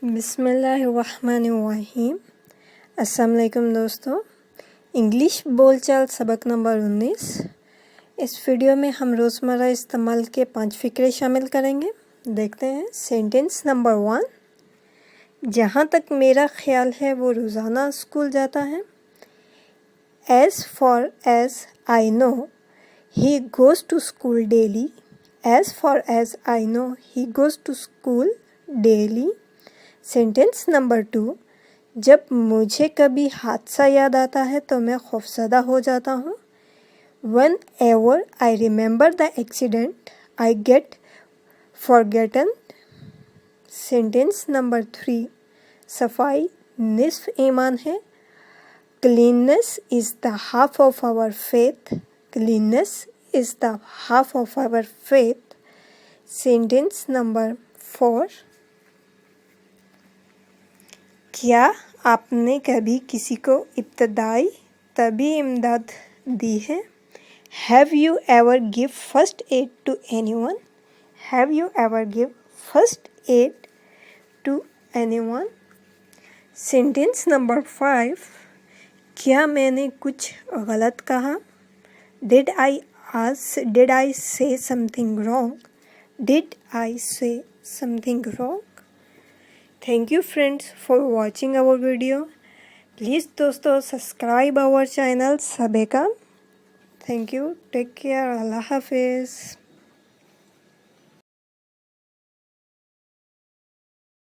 बिस्मिल्लाहिर्रहमानिर्रहीम। अस्सलाम वालेकुम दोस्तों। इंग्लिश बोलचाल सबक नंबर 19। इस वीडियो में हम रोज़मर्रा इस्तेमाल के 5 फ़िक्रे शामिल करेंगे। देखते हैं। सेंटेंस नंबर 1, जहाँ तक मेरा ख्याल है वो रोज़ाना स्कूल जाता है। As far as I know, he goes to school daily. As far as I know, he goes to school daily. Sentence number 2, जब मुझे कभी हादसा याद आता है तो मैं खौफज़दा हो जाता हूँ। Whenever I remember the accident, I get forgotten. Sentence number 3, सफाई निस्फ ईमान है। Cleanliness is the half of our faith. Cleanliness is the half of our faith. Sentence number 4, क्या आपने कभी किसी को इब्तदाई तबी इमदाद दी है? Have you ever give first aid to anyone? Have you ever give first aid to anyone? Sentence number 5, क्या मैंने कुछ गलत कहा? Did I say something wrong? Did I say something wrong? Thank you friends for watching our video. Please दोस्तों subscribe our channel सबेका। Thank you. Take care. Allah Hafiz.